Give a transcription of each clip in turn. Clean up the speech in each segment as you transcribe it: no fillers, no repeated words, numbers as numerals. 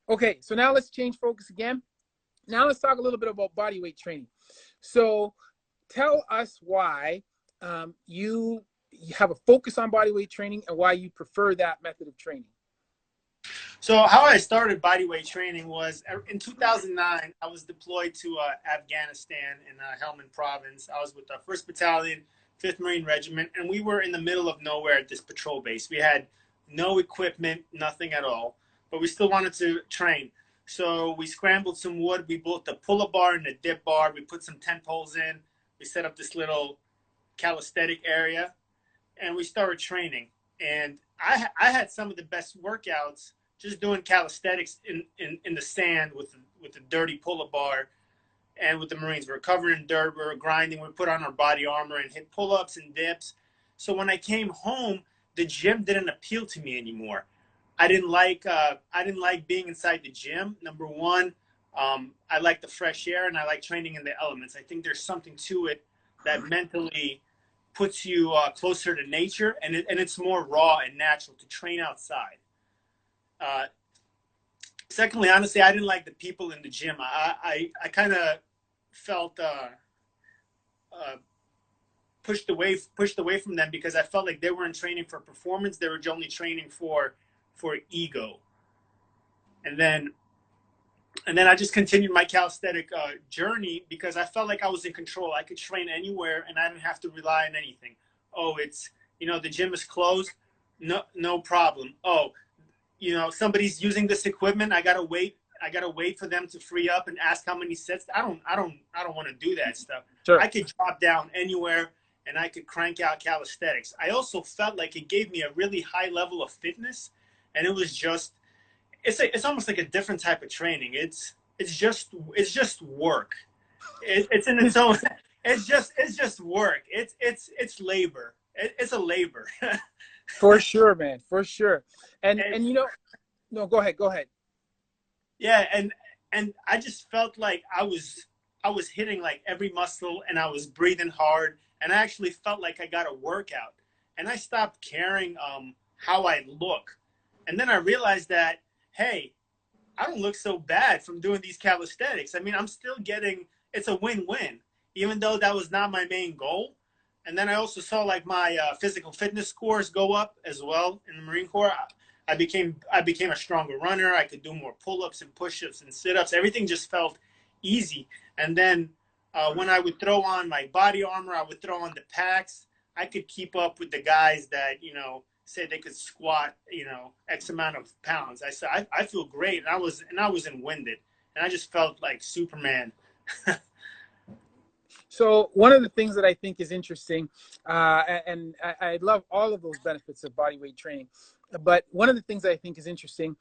Okay, so now let's change focus again. Now let's talk a little bit about body weight training. So tell us why you have a focus on body weight training and why you prefer that method of training. So how I started bodyweight training was in 2009. I was deployed to Afghanistan in Helmand Province. I was with the 1st Battalion, 5th Marine Regiment, and we were in the middle of nowhere at this patrol base. We had no equipment, nothing at all, but we still wanted to train. So we scrambled some wood. We built a pull-up bar and a dip bar. We put some tent poles in. We set up this little calisthenic area, and we started training. And I had some of the best workouts just doing calisthenics in the sand with the dirty pull-up bar and with the Marines. We're covered in dirt, we were grinding, we put on our body armor and hit pull-ups and dips. So when I came home, the gym didn't appeal to me anymore. I didn't like being inside the gym. Number one, I like the fresh air and I like training in the elements. I think there's something to it that mentally puts you closer to nature, and it's more raw and natural to train outside. Secondly, honestly, I didn't like the people in the gym. I kind of felt pushed away from them because I felt like they weren't training for performance. They were only training for ego. And then I just continued my calisthenic journey because I felt like I was in control. I could train anywhere and I didn't have to rely on anything. Oh, it's, the gym is closed. No problem. Oh, somebody's using this equipment. I gotta wait for them to free up and ask how many sets. I don't want to do that stuff. Sure. I could drop down anywhere and I could crank out calisthenics. I also felt like it gave me a really high level of fitness, and it was just, it's almost like a different type of training. It's just work. It's in its own. It's just work. It's labor. It's a labor. For sure, man. For sure. And no, go ahead. Yeah, and I just felt like I was hitting like every muscle and I was breathing hard, and I actually felt like I got a workout. And I stopped caring how I look. And then I realized that, hey, I don't look so bad from doing these calisthenics. I mean, I'm still getting, it's a win-win, even though that was not my main goal. And then I also saw like my physical fitness scores go up as well in the Marine Corps. I became a stronger runner. I could do more pull-ups and push-ups and sit-ups. Everything just felt easy. And then when I would throw on my body armor, I would throw on the packs. I could keep up with the guys that, say they could squat, X amount of pounds. I said, I feel great. And I wasn't winded. And I just felt like Superman. So one of the things that I think is interesting, and I love all of those benefits of body weight training, but one of the things that I think is interesting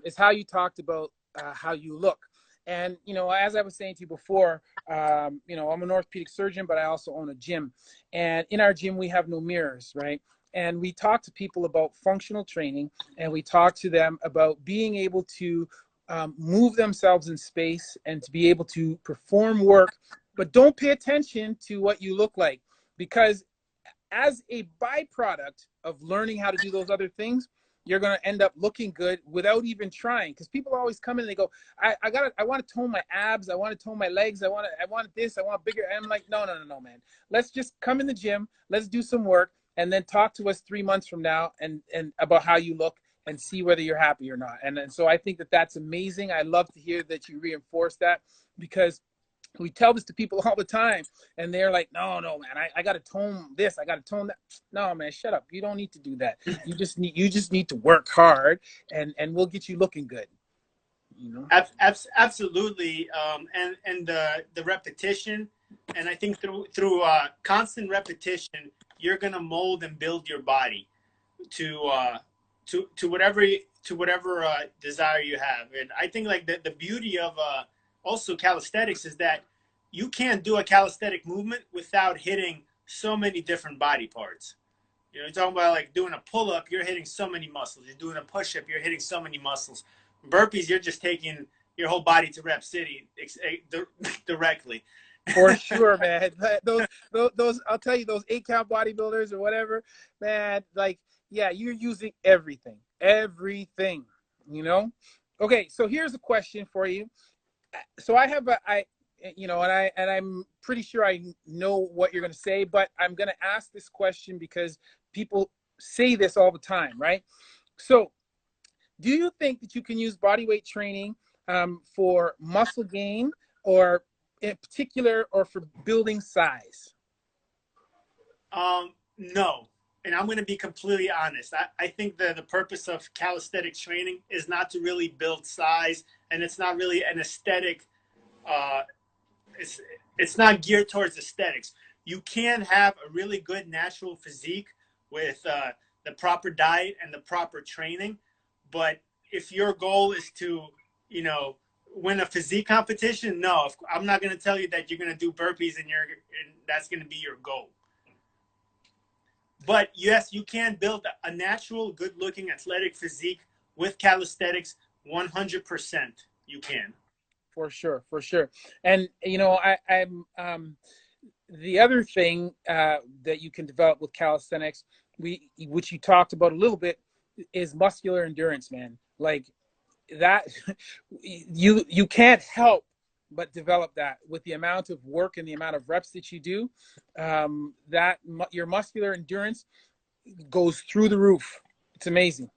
is how you talked about how you look. And, as I was saying to you before, I'm an orthopedic surgeon, but I also own a gym. And in our gym, we have no mirrors, right? And we talk to people about functional training, and we talk to them about being able to move themselves in space and to be able to perform work, but don't pay attention to what you look like, because as a byproduct of learning how to do those other things, you're going to end up looking good without even trying. Because people always come in and they go, I want to tone my abs, I want to tone my legs, I want this, I want bigger. And I'm like, no, man. Let's just come in the gym, let's do some work, and then talk to us 3 months from now and about how you look and see whether you're happy or not. And so I think that that's amazing. I love to hear that you reinforce that, because we tell this to people all the time and they're like, no, man, I got to tone this, I got to tone that. No, man, shut up. You don't need to do that. You just need to work hard, and we'll get you looking good. Absolutely. And the repetition. And I think through constant repetition, you're going to mold and build your body to whatever desire you have. And I think like the beauty of also calisthenics is that you can't do a calisthenic movement without hitting so many different body parts. You're talking about like doing a pull-up, you're hitting so many muscles. You're doing a push-up, you're hitting so many muscles. Burpees, you're just taking your whole body to Rep City directly. For sure, man. Those I'll tell you, those 8-count bodybuilders or whatever, man, like, yeah, you're using everything, Okay, so here's a question for you. So I have and I'm pretty sure I know what you're going to say, but I'm going to ask this question because people say this all the time, right? So, do you think that you can use body weight training for muscle gain, or in particular, or for building size? No. And I'm going to be completely honest. I think that the purpose of calisthenic training is not to really build size, and it's not really an aesthetic. Uh, it's it's not geared towards aesthetics. You can have a really good natural physique with the proper diet and the proper training, but if your goal is to, you know, win a physique competition, no, I'm not going to tell you that you're going to do burpees and that's going to be your goal. But yes, you can build a natural, good-looking, athletic physique with calisthenics. 100%, you can. For sure, for sure. And I'm the other thing that you can develop with calisthenics, which you talked about a little bit, is muscular endurance, man. Like that, you can't help but develop that with the amount of work and the amount of reps that you do. That your muscular endurance goes through the roof. It's amazing.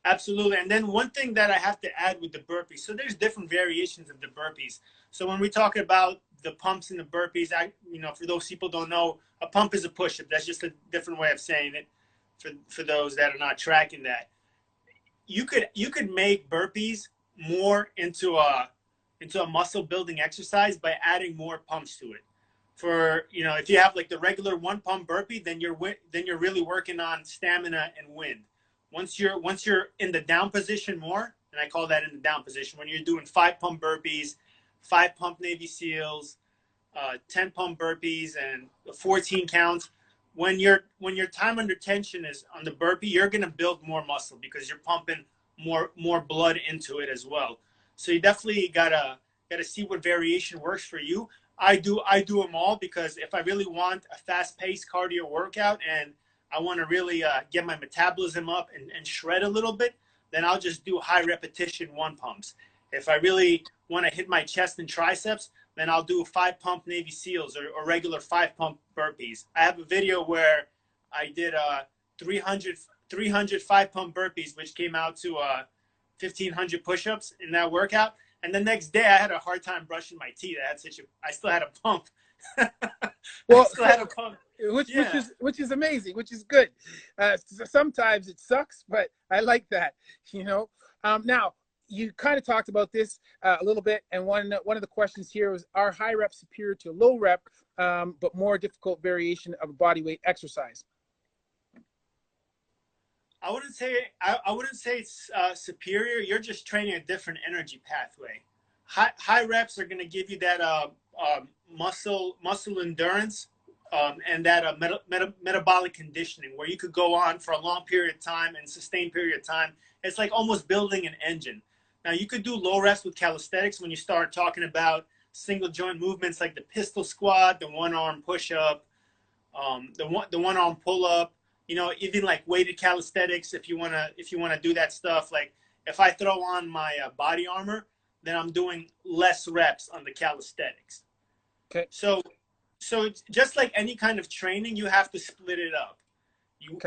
Absolutely. And then one thing that I have to add with the burpees, so there's different variations of the burpees. So when we talk about the pumps and the burpees, for those people who don't know, a pump is a push-up. That's just a different way of saying it for those that are not tracking that. You could make burpees more into a muscle building exercise by adding more pumps to it. For, if you have like the regular one pump burpee, then you're really working on stamina and wind. Once you're in the down position more, and I call that in the down position, when you're doing 5 pump burpees, 5 pump Navy SEALs, 10 pump burpees, and 14 counts. When your time under tension is on the burpee, you're gonna build more muscle because you're pumping more blood into it as well. So you definitely gotta see what variation works for you. I do them all because if I really want a fast paced cardio workout and I want to really get my metabolism up and shred a little bit, then I'll just do high repetition 1 pumps. If I really want to hit my chest and triceps, then I'll do 5 pump Navy SEALs or regular 5 pump burpees. I have a video where I did 300 5 pump burpees, which came out to 1,500 push-ups in that workout. And the next day I had a hard time brushing my teeth. I still had a pump. Well, I still had a pump. Which is amazing, which is good. Sometimes it sucks, but I like that. Now you kind of talked about this a little bit, and one of the questions here was: are high rep superior to low rep, but more difficult variation of a body weight exercise? I wouldn't say it's superior. You're just training a different energy pathway. High reps are going to give you that muscle endurance. And that metabolic conditioning where you could go on for a long period of time and sustained period of time. It's like almost building an engine. Now you could do low reps with calisthenics when you start talking about single joint movements like the pistol squat, the 1-arm push up, the 1-arm pull up. Even like weighted calisthenics if you wanna do that stuff. Like if I throw on my body armor, then I'm doing less reps on the calisthenics. Okay. So it's just like any kind of training, you have to split it up. You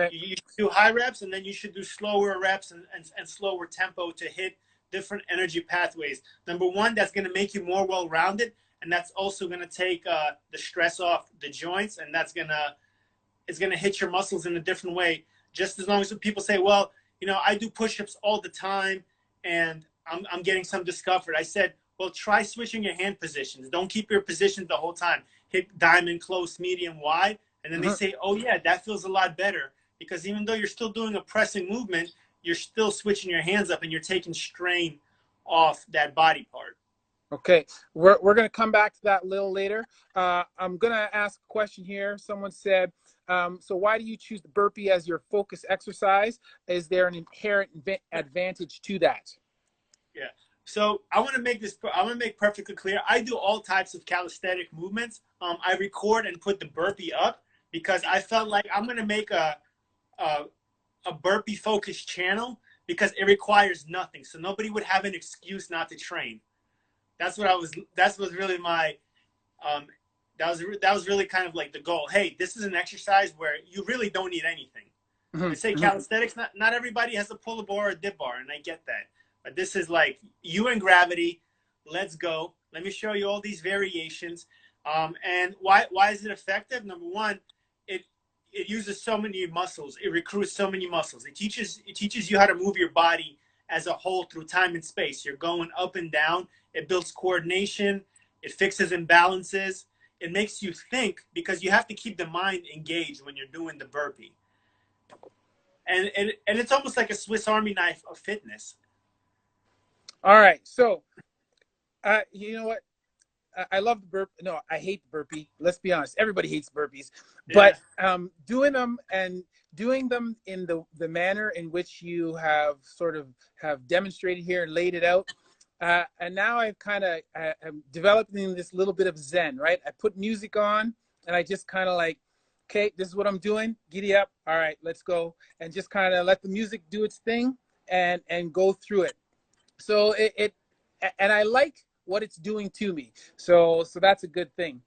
do high reps, and then you should do slower reps and slower tempo to hit different energy pathways. Number one, that's going to make you more well-rounded, and that's also going to take the stress off the joints, and it's going to hit your muscles in a different way. Just as long as people say, well, I do push-ups all the time, and I'm getting some discomfort. I said, well, try switching your hand positions. Don't keep your positions the whole time. Hit diamond, close, medium, wide. And then they say, oh, yeah, that feels a lot better. Because even though you're still doing a pressing movement, you're still switching your hands up and you're taking strain off that body part. Okay. We're going to come back to that a little later. I'm going to ask a question here. Someone said, so why do you choose the burpee as your focus exercise? Is there an inherent advantage to that? Yeah. So I want to make perfectly clear. I do all types of calisthenic movements. I record and put the burpee up because I felt like I'm going to make a burpee focused channel because it requires nothing. So nobody would have an excuse not to train. That was really my, um, that was really kind of like the goal. Hey, this is an exercise where you really don't need anything. Mm-hmm. I say Mm-hmm. calisthenics, not everybody has a pull-up bar or a dip bar, and I get that. But this is like you and gravity. Let's go. Let me show you all these variations. And why is it effective? Number one, it it uses so many muscles. It recruits so many muscles. It teaches you how to move your body as a whole through time and space. You're going up and down. It builds coordination. It fixes imbalances. It makes you think because you have to keep the mind engaged when you're doing the burpee. And it's almost like a Swiss Army knife of fitness. All right. So, you know what? I love the burp. No, I hate the burpee. Let's be honest. Everybody hates burpees, Yeah. but doing them and doing them in the manner in which you have sort of have demonstrated here and laid it out. And now I've kind of I'm developing this little bit of Zen, right? I put music on and I just kind of like, okay, this is what I'm doing. Giddy up. All right, let's go. And just kind of let the music do its thing and go through it. So and I like what it's doing to me. So that's a good thing.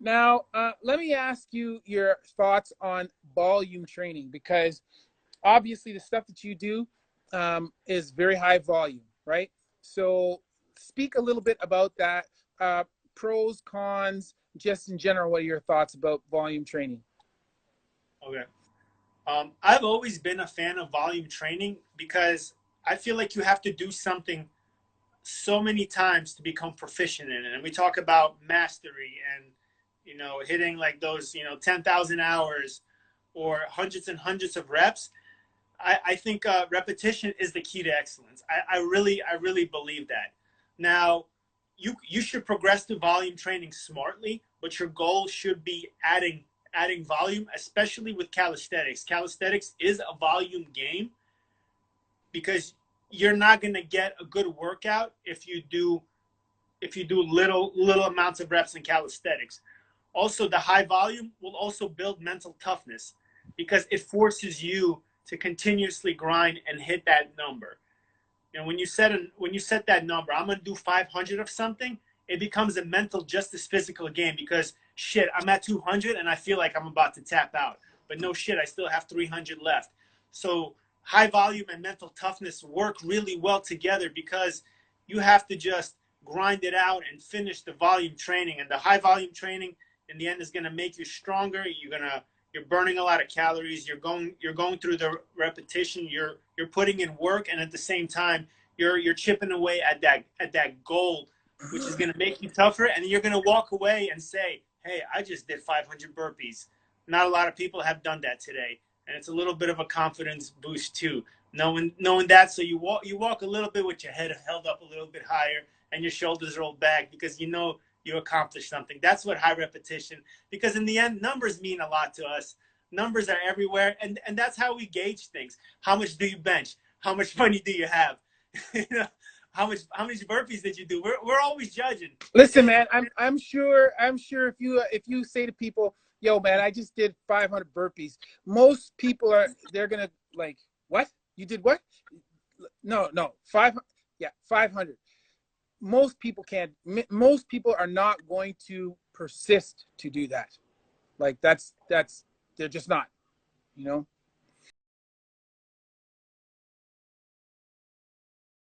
Now, let me ask you your thoughts on volume training, because obviously the stuff that you do is very high volume, right? So speak a little bit about that. Pros, cons, just in general, what are your thoughts about volume training? Okay. I've always been a fan of volume training because I feel like you have to do something so many times to become proficient in it. And we talk about mastery and, hitting like those, 10,000 hours or hundreds and hundreds of reps. I think repetition is the key to excellence. I really believe that. Now, you should progress to volume training smartly, but your goal should be adding volume, especially with calisthenics. Calisthenics is a volume game because you're not going to get a good workout if you do little amounts of reps in calisthenics. Also, the high volume will also build mental toughness because it forces you to continuously grind and hit that number. When you set that number, I'm going to do 500 of something, it becomes a mental just as physical game because shit, I'm at 200 and I feel like I'm about to tap out. But no shit, I still have 300 left. So high volume and mental toughness work really well together because you have to just grind it out and finish the volume training. And the high volume training in the end is going to make you stronger. You're burning a lot of calories. You're going through the repetition. You're putting in work, and at the same time, you're chipping away at that goal, which is going to make you tougher. And you're going to walk away and say, "Hey, I just did 500 burpees." Not a lot of people have done that today, and it's a little bit of a confidence boost too. Knowing that, so you walk a little bit with your head held up a little bit higher and your shoulders rolled back because you accomplished something. That's what high repetition, because in the end, numbers mean a lot to us. Numbers are everywhere, and that's how we gauge things. How much do you bench? How much money do you have? How much burpees did you do? We're always judging. Listen, man, I'm sure if you say to people, "Yo, man, I just did 500 burpees," most people they're gonna like, "What? You did what?" No, 500. Yeah, 500. Most people can't. Most people are not going to persist to do that. Like that's they're just not. You know.